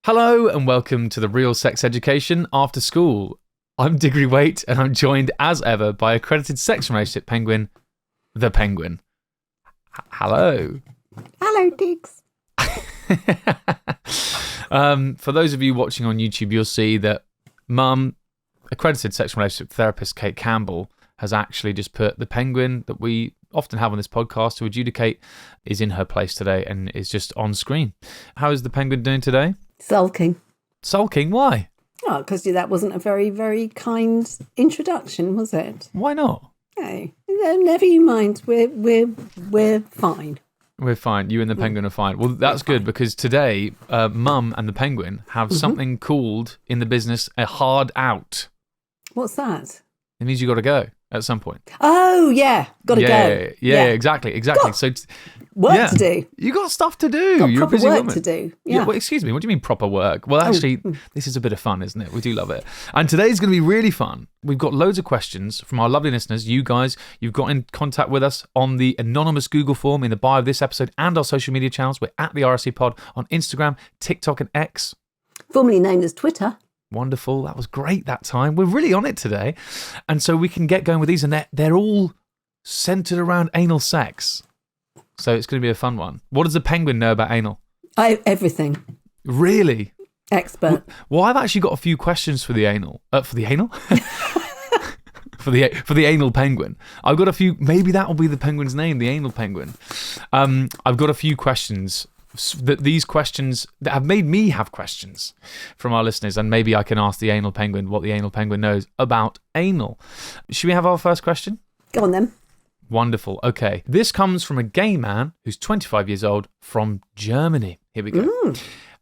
Hello and welcome to the Real Sex Education After School. I'm Diggory Waite and I'm joined as ever by accredited sex and relationship penguin, the Penguin. Hello. Hello, Diggs. For those of you watching on YouTube, you'll see that Mum, accredited sex and relationship therapist Cate Campbell, has actually just put the Penguin that we often have on this podcast to adjudicate is in her place today and is just on screen. How is the Penguin doing today? Sulking. Sulking? Why? Oh, because that wasn't a very, very kind introduction, was it? Why not? Hey, never you mind. We're fine. We're fine. You and the Penguin are fine. Well, that's good because today, Mum and the Penguin have something called in the business a hard out. What's that? It means you got to go at some point. Oh, yeah. Got to go. Yeah, exactly. Got so work to do. You got stuff to do. Got You're a proper busy work woman. to do. Yeah. Well, excuse me. What do you mean proper work? Well, actually, this is a bit of fun, isn't it? We do love it. And today's going to be really fun. We've got loads of questions from our lovely listeners. You guys, you've got in contact with us on the anonymous Google form in the bio of this episode and our social media channels. We're at the RSC Pod on Instagram, TikTok and X. Formerly known as Twitter. Wonderful. That was great that time. We're really on it today. And so we can get going with these, and they're all centered around anal sex. So it's going to be a fun one. What does the Penguin know about anal? Everything. Really? Expert. Well, I've actually got a few questions for the anal. For the anal? for the anal penguin. I've got a few. Maybe that will be the penguin's name, the anal penguin. I've got a few questions. These questions that have made me have questions from our listeners, and maybe I can ask the anal penguin what the anal penguin knows about anal. Should we have our first question? Go on then. Wonderful. Okay. This comes from a gay man who's 25 years old from Germany. Here we go.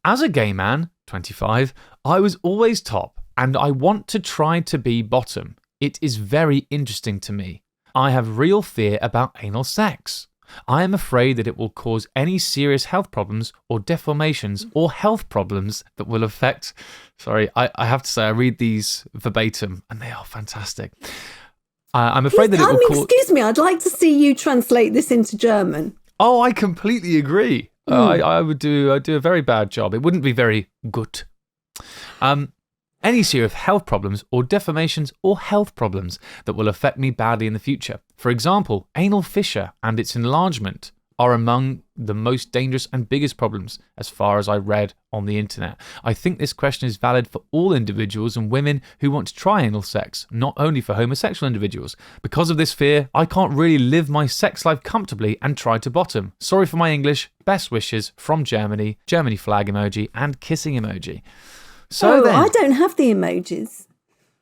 As a gay man, 25, I was always top and I want to try to be bottom. It is very interesting to me. I have real fear about anal sex. I am afraid that it will cause any serious health problems or deformations or health problems that will affect... Sorry, I have to say, I read these verbatim and they are fantastic. I'm afraid that it will cause... Excuse me, I'd like to see you translate this into German. Oh, I completely agree. I'd do a very bad job. It wouldn't be very good. Any serious health problems or deformations or health problems that will affect me badly in the future. For example, anal fissure and its enlargement are among the most dangerous and biggest problems as far as I read on the internet. I think this question is valid for all individuals and women who want to try anal sex, not only for homosexual individuals. Because of this fear, I can't really live my sex life comfortably and try to bottom. Sorry for my English. Best wishes from Germany. Germany flag emoji and kissing emoji. So then, I don't have the emojis.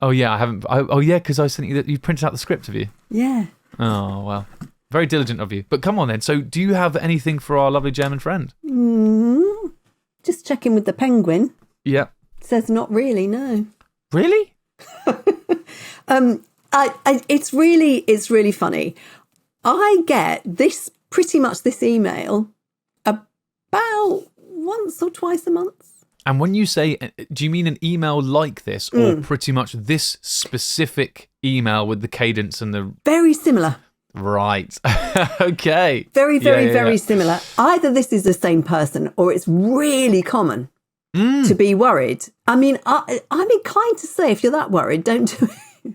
Oh yeah, I haven't. Oh yeah, because I was thinking that you printed out the script, have you? Yeah. Oh well, very diligent of you. But come on then. So, do you have anything for our lovely German friend? Just checking with the Penguin. Yeah. Says not really. No. Really? It's really funny. I get pretty much this email about once or twice a month. And when you say, do you mean an email like this or pretty much this specific email with the cadence and the... Very similar. Right. Okay. Very similar. Either this is the same person or it's really common to be worried. I mean, I'm inclined to say if you're that worried, don't do it.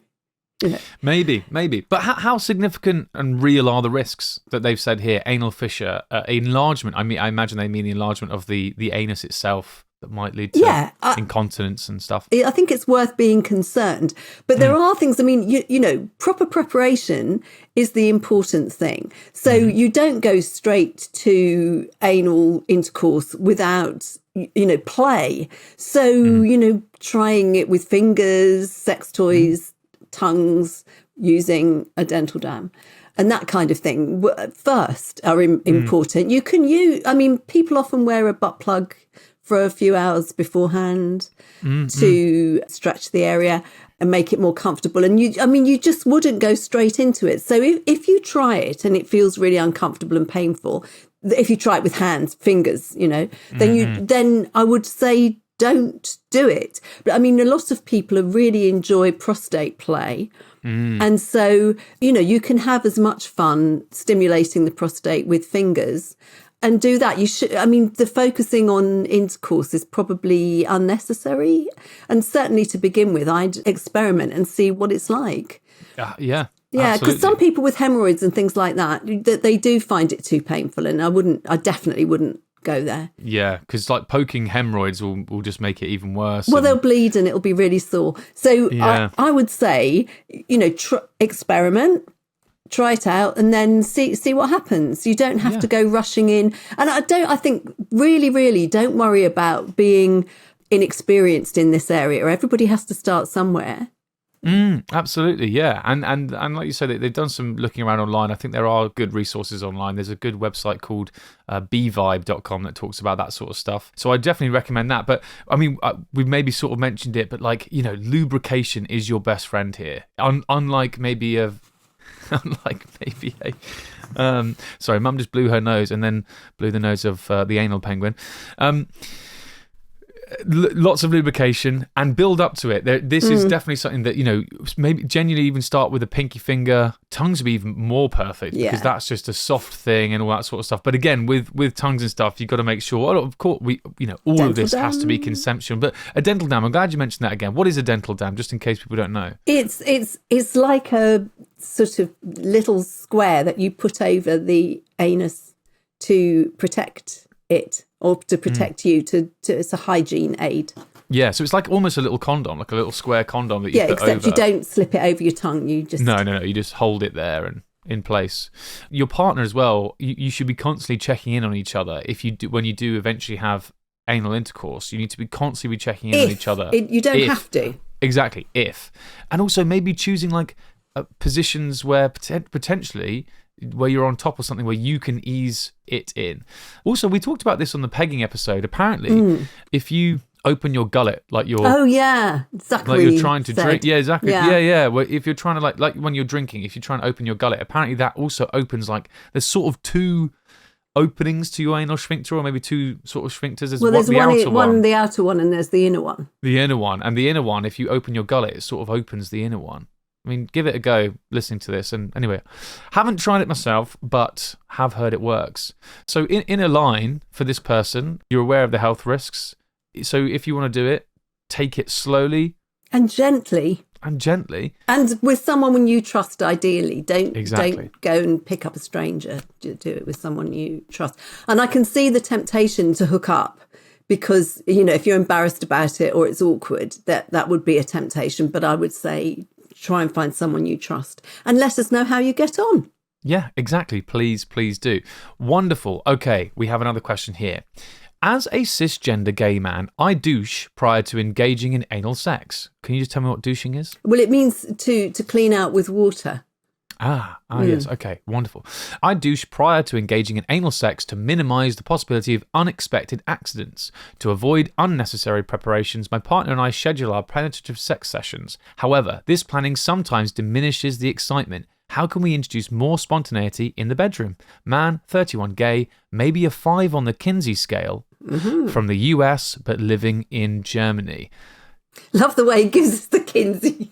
You know. Maybe. But how significant and real are the risks that they've said here? Anal fissure, enlargement. I imagine they mean the enlargement of the anus itself. That might lead to incontinence and stuff. I think it's worth being concerned. But there are things, I mean, you know, proper preparation is the important thing. So you don't go straight to anal intercourse without, you know, play. So, you know, trying it with fingers, sex toys, tongues, using a dental dam. And that kind of thing first are important. You can use, I mean, people often wear a butt plug for a few hours beforehand to stretch the area and make it more comfortable. And you just wouldn't go straight into it. So if you try it and it feels really uncomfortable and painful, if you try it with hands, fingers, you know, then I would say don't do it. But I mean, a lot of people really enjoy prostate play. And so, you know, you can have as much fun stimulating the prostate with fingers and do that. You should. I mean, the focusing on intercourse is probably unnecessary, and certainly to begin with, I'd experiment and see what it's like. Yeah, because some people with hemorrhoids and things like that they do find it too painful, and I definitely wouldn't go there. Yeah, because like poking hemorrhoids will just make it even worse. Well, they'll bleed and it'll be really sore. So I would say, experiment. Try it out and then see what happens. You don't have to go rushing in. And I think really, really don't worry about being inexperienced in this area. Everybody has to start somewhere. Absolutely, yeah. And like you said, they've done some looking around online. I think there are good resources online. There's a good website called bvibe.com that talks about that sort of stuff. So I definitely recommend that. But I mean, we've maybe sort of mentioned it, but like, lubrication is your best friend here. Unlike maybe a sorry, Mum just blew her nose and then blew the nose of the anal penguin. Lots of lubrication and build up to it. This is definitely something that, maybe genuinely even start with a pinky finger. Tongues would be even more perfect because that's just a soft thing and all that sort of stuff. But again, with tongues and stuff, you've got to make sure, of course, all dental of this dam. has to be consensual. But a dental dam, I'm glad you mentioned that again. What is a dental dam, just in case people don't know? It's like a sort of little square that you put over the anus to protect it. Or to protect you, it's a hygiene aid. Yeah, so it's like almost a little condom, like a little square condom that you put over. Yeah, except you don't slip it over your tongue. You just No, you just hold it there and in place. Your partner as well, you should be constantly checking in on each other. When you do eventually have anal intercourse, you need to be constantly checking in on each other. You don't have to. Exactly, if. And also maybe choosing like positions where potentially where you're on top of something where you can ease it in. Also, we talked about this on the pegging episode. Apparently, if you open your gullet like you're exactly like you're trying to drink, exactly, yeah. Well, if you're trying to like when you're drinking, if you're trying to open your gullet, apparently that also opens there's sort of two openings to your anal sphincter, or maybe two sort of sphincters. There's the outer one, the outer one, and there's the inner one. The inner one, and the inner one, if you open your gullet, it sort of opens the inner one. I mean, give it a go listening to this. And anyway, haven't tried it myself, but have heard it works. So in a line for this person, you're aware of the health risks. So if you want to do it, take it slowly. And gently. And with someone you trust, ideally. Don't go and pick up a stranger. Do it with someone you trust. And I can see the temptation to hook up. Because, if you're embarrassed about it or it's awkward, that would be a temptation. But I would say try and find someone you trust and let us know how you get on. Yeah, exactly. Please do. Wonderful. Okay, we have another question here. As a cisgender gay man, I douche prior to engaging in anal sex. Can you just tell me what douching is? Well, it means to clean out with water. Yes. Okay, wonderful. I douche prior to engaging in anal sex to minimise the possibility of unexpected accidents. To avoid unnecessary preparations, my partner and I schedule our penetrative sex sessions. However, this planning sometimes diminishes the excitement. How can we introduce more spontaneity in the bedroom? Man, 31, gay, maybe a 5 on the Kinsey scale, from the US, but living in Germany. Love the way he gives us the Kinsey.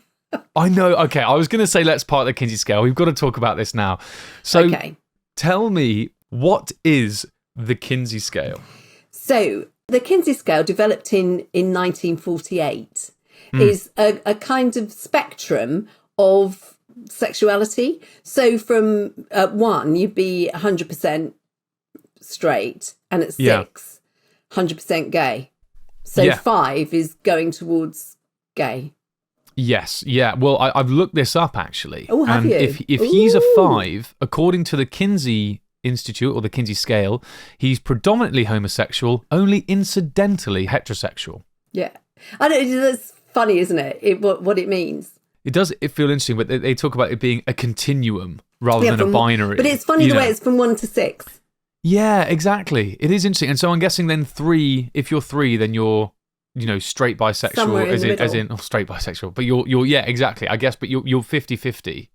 I know. Okay, I was going to say let's park the Kinsey scale. We've got to talk about this now. So tell me, what is the Kinsey scale? So the Kinsey scale, developed in 1948, is a kind of spectrum of sexuality. So from 1, you'd be 100% straight, and at 6, 100% gay. So 5 is going towards gay. Yes, yeah. Well, I've looked this up actually. Oh, have you? If he's a 5, according to the Kinsey Institute or the Kinsey scale, he's predominantly homosexual, only incidentally heterosexual. Yeah, I know, that's funny, isn't it? What it means. It does. It feel interesting, but they talk about it being a continuum rather than a binary. But it's funny the way it's from 1 to 6. Yeah, exactly. It is interesting, and so I'm guessing then 3. If you're 3, then you're straight bisexual, as in straight bisexual, but you're exactly, I guess, but you're 50-50,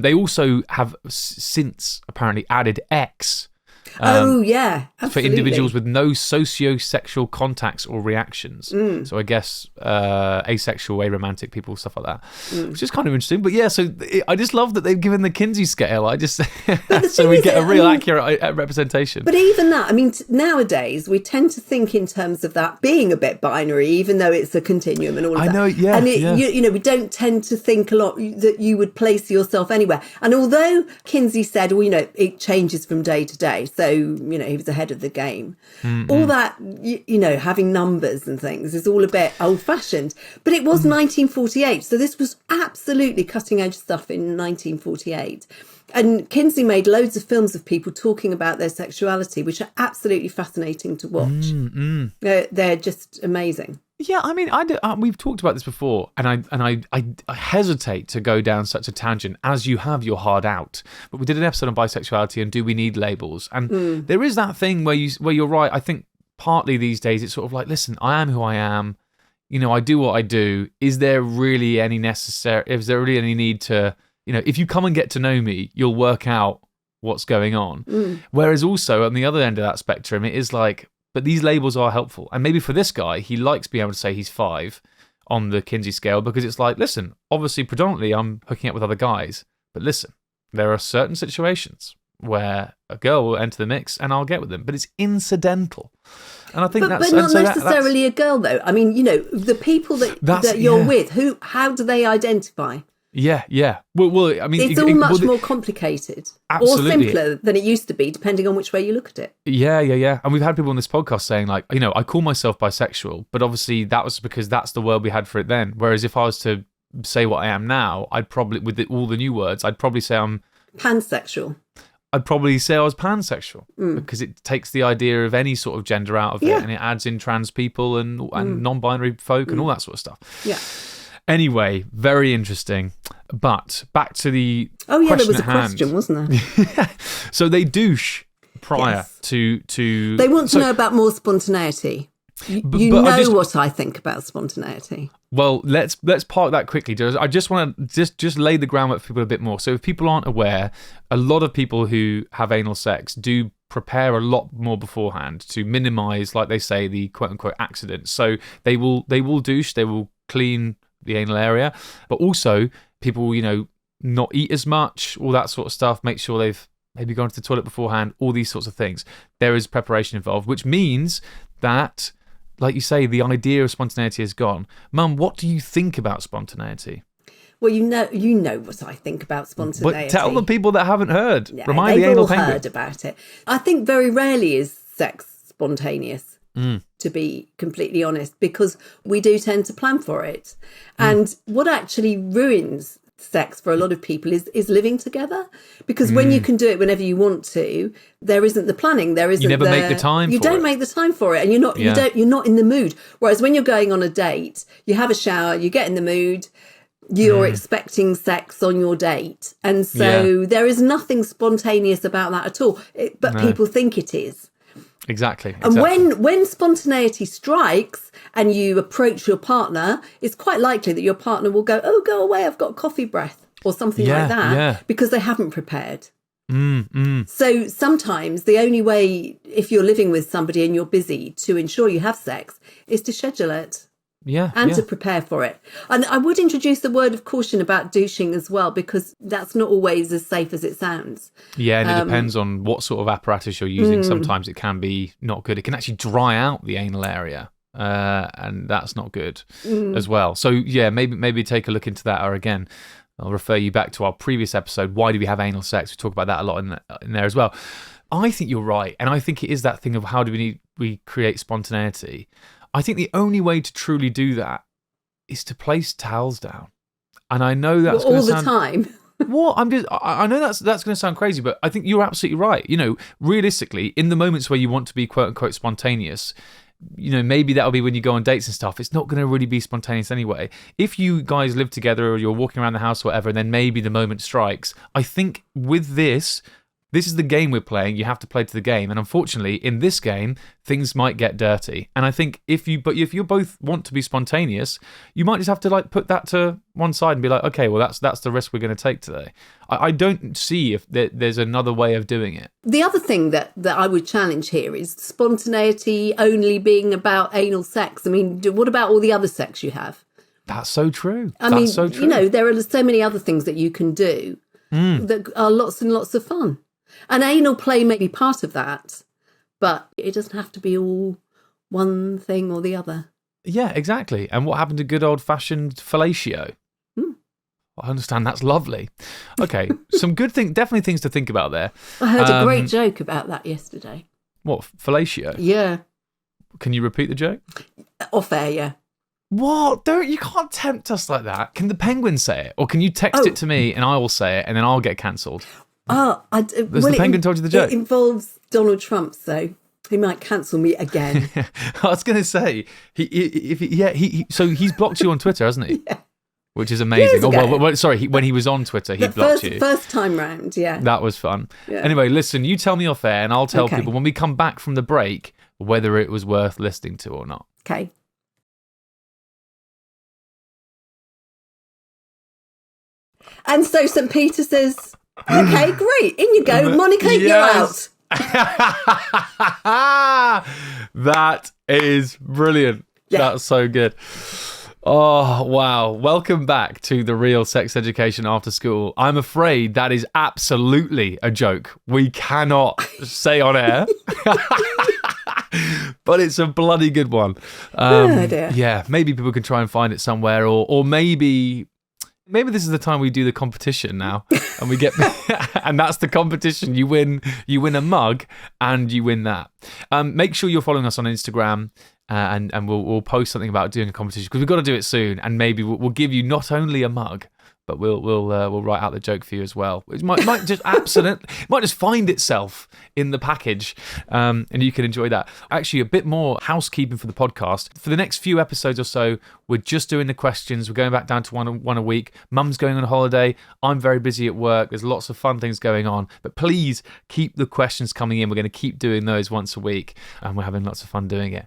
They also have since apparently added X Oh, yeah, for absolutely. individuals with no socio-sexual contacts or reactions. So I guess asexual, aromantic people, stuff like that, which is kind of interesting. But yeah, so I just love that they've given the Kinsey scale. I just so we get a real accurate representation. But even that, I mean, nowadays we tend to think in terms of that being a bit binary, even though it's a continuum and all of that. I know, yeah. And yeah. you know, we don't tend to think a lot that you would place yourself anywhere. And although Kinsey said, well, you know, it changes from day to day, so you know, he was ahead of the game. All that, you know, having numbers and things is all a bit old-fashioned. But it was 1948, so this was absolutely cutting-edge stuff in 1948. And Kinsey made loads of films of people talking about their sexuality, which are absolutely fascinating to watch. They're just amazing. Yeah, I mean, we've talked about this before, and I hesitate to go down such a tangent as you have your hard out. But we did an episode on bisexuality and do we need labels? And there is that thing where you're right. I think partly these days it's sort of like, listen, I am who I am. You know, I do what I do. Is there really any need to, you know, if you come and get to know me, you'll work out what's going on. Whereas also on the other end of that spectrum, it is like, but these labels are helpful. And maybe for this guy, he likes being able to say he's 5 on the Kinsey scale because it's like, listen, obviously predominantly I'm hooking up with other guys, but listen, there are certain situations where a girl will enter the mix and I'll get with them, but it's incidental. And I think but not necessarily a girl though. I mean, you know, the people that you're with, how do they identify? Yeah. Well, I mean, it's all much more complicated, absolutely, or simpler than it used to be, depending on which way you look at it. Yeah. And we've had people on this podcast saying, like, you know, I call myself bisexual, but obviously that was because that's the word we had for it then. Whereas if I was to say what I am now, I'd probably, with all the new words, I'd probably say I'm pansexual. I'd probably say I was pansexual because it takes the idea of any sort of gender out of it, and it adds in trans people and non-binary folk and all that sort of stuff. Yeah. Anyway, very interesting. But back to the there was a hand. question, wasn't there? So they douche prior to. They want to know about more spontaneity. You know what I think about spontaneity. Well, let's park that quickly. I just want to just lay the groundwork for people a bit more. So if people aren't aware, a lot of people who have anal sex do prepare a lot more beforehand to minimise, like they say, the quote unquote accidents. So they will douche, they will clean the anal area, but also people, you know, not eat as much, all that sort of stuff. Make sure they've maybe gone to the toilet beforehand. All these sorts of things. There is preparation involved, which means that, like you say, the idea of spontaneity is gone. Mum, what do you think about spontaneity? Well, you know what I think about spontaneity. But tell the people that haven't heard. Yeah, Remind the anal penguin. They've all heard about it. I think very rarely is sex spontaneous, to be completely honest, because we do tend to plan for it. And what actually ruins sex for a lot of people is living together, because when you can do it whenever you want to, there isn't the planning, there isn't, you never make the time, you don't make the time for it, and you're not in the mood. Whereas when you're going on a date, you have a shower, you get in the mood, you're expecting sex on your date, and so there is nothing spontaneous about that at all, but people think it is. Exactly. And when spontaneity strikes and you approach your partner, it's quite likely that your partner will go, "Oh, go away, I've got coffee breath," or something like that, because they haven't prepared. So sometimes the only way, if you're living with somebody and you're busy, to ensure you have sex is to schedule it. And to prepare for it. And I would introduce the word of caution about douching as well, because that's not always as safe as it sounds. Yeah, and it depends on what sort of apparatus you're using. Sometimes it can be not good. It can actually dry out the anal area, and that's not good as well. So yeah, maybe take a look into that. Or again, I'll refer you back to our previous episode, Why Do We Have Anal Sex? We talk about that a lot in there as well. I think you're right, and I think it is that thing of how do we create spontaneity. I think the only way to truly do that is to place towels down. And I know that's all the time. Well, I know that's going to sound crazy, but I think you're absolutely right. You know, realistically, in the moments where you want to be quote unquote spontaneous, you know, maybe that'll be when you go on dates and stuff. It's not going to really be spontaneous anyway. If you guys live together or you're walking around the house or whatever, and then maybe the moment strikes, I think with this, This is the game we're playing. You have to play to the game. And unfortunately, in this game, things might get dirty. And I think if you both want to be spontaneous, you might just have to like put that to one side and be like, okay, well, that's the risk we're going to take today. I don't see if there's another way of doing it. The other thing that I would challenge here is spontaneity only being about anal sex. I mean, what about all the other sex you have? That's so true. I mean, you know, there are so many other things that you can do that are lots and lots of fun. And anal play may be part of that, but it doesn't have to be all one thing or the other. Yeah, exactly. And what happened to good old-fashioned fellatio? I understand that's lovely. Okay, some good things, definitely things to think about there. I heard a great joke about that yesterday. What, fellatio? Yeah. Can you repeat the joke? Off air, yeah. What? You can't tempt us like that. Can the Penguin say it? Or can you text it to me and I will say it and then I'll get cancelled? Has the Penguin told you the joke? It involves Donald Trump, so he might cancel me again. I was going to say, so he's blocked you on Twitter, hasn't he? Yeah. Which is amazing. When he was on Twitter, he blocked you. First time round, yeah. That was fun. Yeah. Anyway, listen, you tell me off air and I'll tell people when we come back from the break whether it was worth listening to or not. Okay. And so St. Peter says, okay, great. In you go. Monica, yes. You're out. That is brilliant. Yeah. That's so good. Oh, wow. Welcome back to the Real Sex Education After School. I'm afraid that is absolutely a joke we cannot say on air. But it's a bloody good one. Oh, dear. Yeah, maybe people can try and find it somewhere, or maybe this is the time we do the competition now, and we get, and that's the competition. You win a mug, and you win that. Make sure you're following us on Instagram, and we'll post something about doing a competition because we've got to do it soon, and maybe we'll give you not only a mug, but we'll write out the joke for you as well. It might just might just find itself in the package, and you can enjoy that. Actually, a bit more housekeeping for the podcast. For the next few episodes or so, we're just doing the questions. We're going back down to one a week. Mum's going on holiday. I'm very busy at work. There's lots of fun things going on. But please keep the questions coming in. We're going to keep doing those once a week, and we're having lots of fun doing it.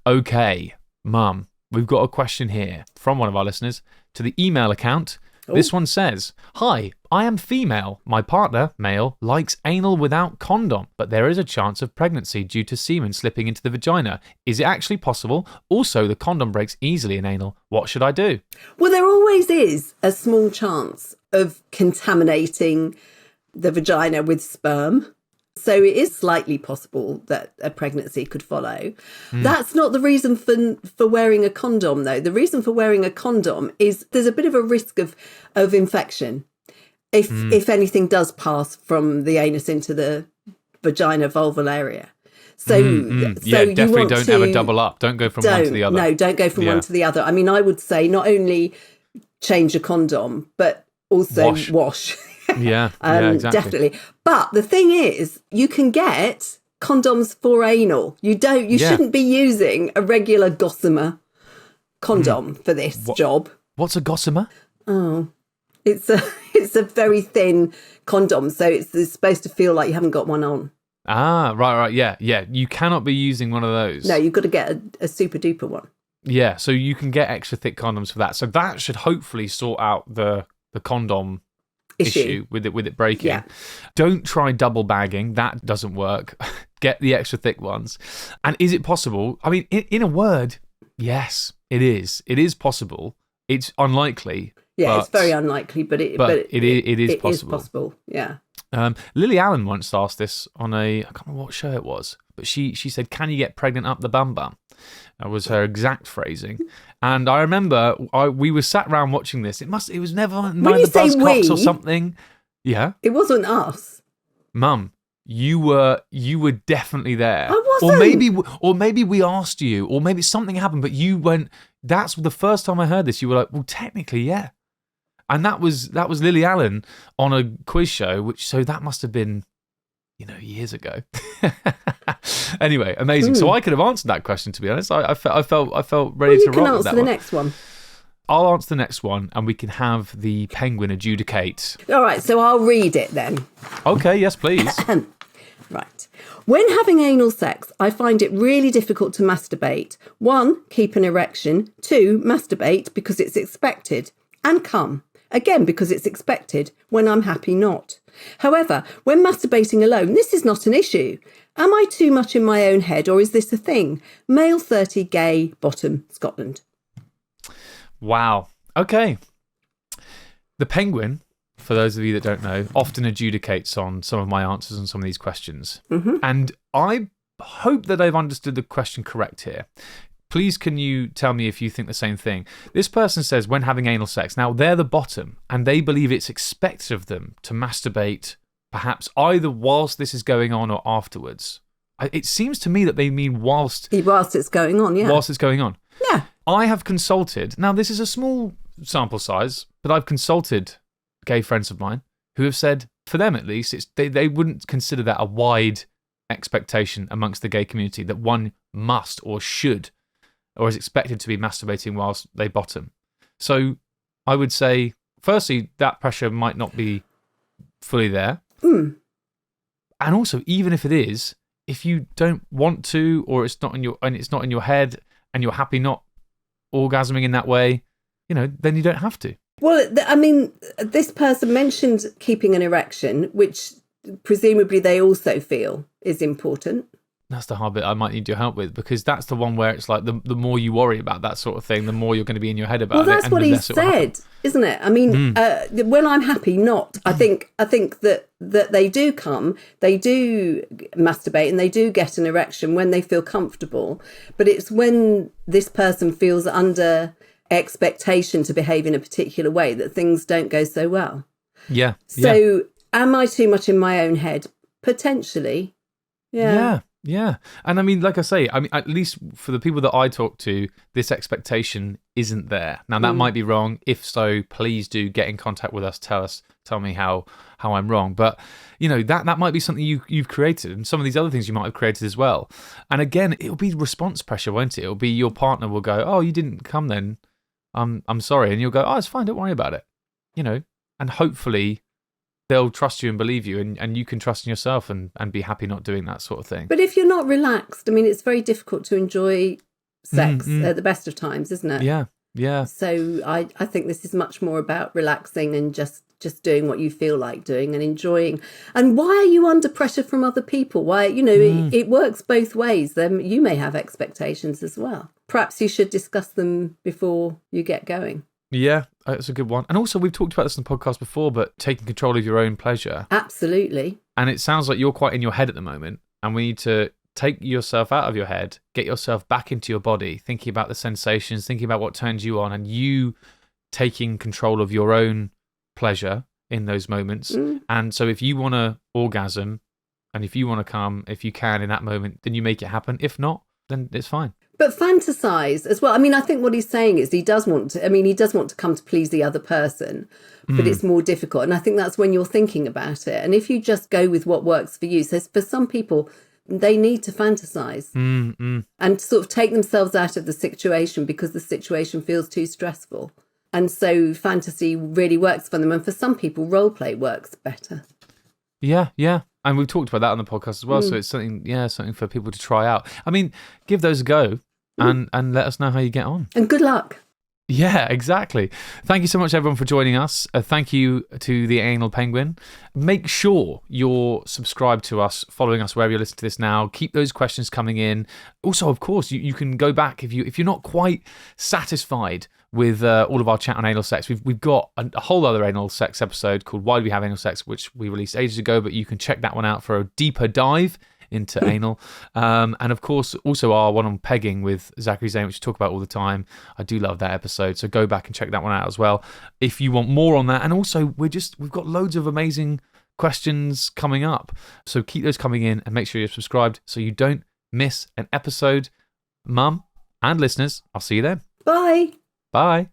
Okay, Mum, we've got a question here from one of our listeners to the email account. Ooh. This one says, "Hi, I am female. My partner, male, likes anal without condom, but there is a chance of pregnancy due to semen slipping into the vagina. Is it actually possible? Also, the condom breaks easily in anal. What should I do?" Well, there always is a small chance of contaminating the vagina with sperm. So it is slightly possible that a pregnancy could follow. That's not the reason for wearing a condom, though. The reason for wearing a condom is there's a bit of a risk of infection if anything does pass from the anus into the vagina vulval area. So, yeah, definitely don't ever double up. Don't go from one to the other. No, don't go from one to the other. I mean, I would say not only change a condom, but also wash. Yeah, exactly. Definitely. But the thing is, you can get condoms for anal. You shouldn't be using a regular gossamer condom for this job. What's a gossamer? Oh, it's a very thin condom, so it's supposed to feel like you haven't got one on. Ah, right, yeah. You cannot be using one of those. No, you've got to get a super duper one. Yeah, so you can get extra thick condoms for that. So that should hopefully sort out the condom issue with it breaking. Yeah. Don't try double bagging. That doesn't work. Get the extra thick ones. And is it possible? I mean, in a word, yes, it is. It is possible. It's unlikely. Yeah, it's very unlikely, but it is possible. It is possible. Yeah. Lily Allen once asked this on I can't remember what show it was, but she said, "Can you get pregnant up the bum bum?" That was her exact phrasing. And I remember we were sat around watching this. It was never Nine the Buzzcocks or something. Yeah. It wasn't us. Mum, you were definitely there. I wasn't. Or maybe we asked you, or maybe something happened, but you went. That's the first time I heard this. You were like, "Well, technically, yeah." And that was Lily Allen on a quiz show, so that must have been, years ago. Anyway, amazing. So I could have answered that question, to be honest. I felt ready to rock with that. You can answer the next one. I'll answer the next one and we can have the penguin adjudicate. All right, so I'll read it then. Okay, yes, please. Right. When having anal sex, I find it really difficult to masturbate. 1, keep an erection. 2, masturbate because it's expected. And come. Again, because it's expected when I'm happy not. However, when masturbating alone, this is not an issue. Am I too much in my own head or is this a thing? Male 30, gay, bottom, Scotland. Wow. Okay. The penguin, for those of you that don't know, often adjudicates on some of my answers on some of these questions. Mm-hmm. And I hope that I've understood the question correct here. Please, can you tell me if you think the same thing? This person says when having anal sex. Now, they're the bottom, and they believe it's expected of them to masturbate perhaps either whilst this is going on or afterwards. It seems to me that they mean whilst it's going on, yeah. Whilst it's going on. Yeah. I have consulted, now this is a small sample size, but I've consulted gay friends of mine who have said, for them at least, they wouldn't consider that a wide expectation amongst the gay community that one must or should or is expected to be masturbating whilst they bottom. So I would say, firstly, that pressure might not be fully there. Mm. And also, even if it is, if you don't want to, or it's not in your head, and you're happy not orgasming in that way, then you don't have to. Well, I mean, this person mentioned keeping an erection, which presumably they also feel is important. That's the hard bit I might need your help with, because that's the one where it's like the more you worry about that sort of thing, the more you're going to be in your head about it. Well, that's what he said, isn't it? I mean, when I'm happy not, I think that they do come, they do masturbate and they do get an erection when they feel comfortable. But it's when this person feels under expectation to behave in a particular way that things don't go so well. Yeah. So am I too much in my own head? Potentially. Yeah. Yeah. And I mean, like I say, at least for the people that I talk to, this expectation isn't there. Now, that might be wrong. If so, please do get in contact with us. Tell me how I'm wrong. But, that might be something you've created, and some of these other things you might have created as well. And again, it'll be response pressure, won't it? It'll be your partner will go, oh, you didn't come then. I'm sorry. And you'll go, oh, it's fine. Don't worry about it. And hopefully they'll trust you and believe you, and you can trust in yourself and be happy not doing that sort of thing. But if you're not relaxed, I mean, it's very difficult to enjoy sex at the best of times, isn't it? Yeah. So I think this is much more about relaxing and just doing what you feel like doing and enjoying. And why are you under pressure from other people? Why, it works both ways. You may have expectations as well. Perhaps you should discuss them before you get going. Yeah, that's a good one. And also, we've talked about this on the podcast before, but taking control of your own pleasure. Absolutely. And it sounds like you're quite in your head at the moment, and we need to take yourself out of your head, get yourself back into your body, thinking about the sensations, thinking about what turns you on, and you taking control of your own pleasure in those moments. And so if you want to orgasm, and if you want to come, if you can in that moment, then you make it happen. If not, then it's fine. But fantasize as well. I mean, I think what he's saying is he does want to come to please the other person, but it's more difficult. And I think that's when you're thinking about it. And if you just go with what works for you. So for some people, they need to fantasize and sort of take themselves out of the situation because the situation feels too stressful. And so fantasy really works for them. And for some people, role play works better. Yeah. And we've talked about that on the podcast as well. So it's something for people to try out. I mean, give those a go and let us know how you get on. And good luck. Yeah, exactly. Thank you so much, everyone, for joining us. Thank you to the Anal Penguin. Make sure you're subscribed to us, following us wherever you listen to this now. Keep those questions coming in. Also, of course, you can go back if you're not quite satisfied with all of our chat on anal sex. We've got a whole other anal sex episode called Why Do We Have Anal Sex, which we released ages ago, but you can check that one out for a deeper dive into anal. And of course, also our one on pegging with Zachary Zane, which we talk about all the time. I do love that episode, so go back and check that one out as well if you want more on that. And also, we've got loads of amazing questions coming up, so keep those coming in and make sure you're subscribed so you don't miss an episode. Mum and listeners, I'll see you then. Bye. Bye.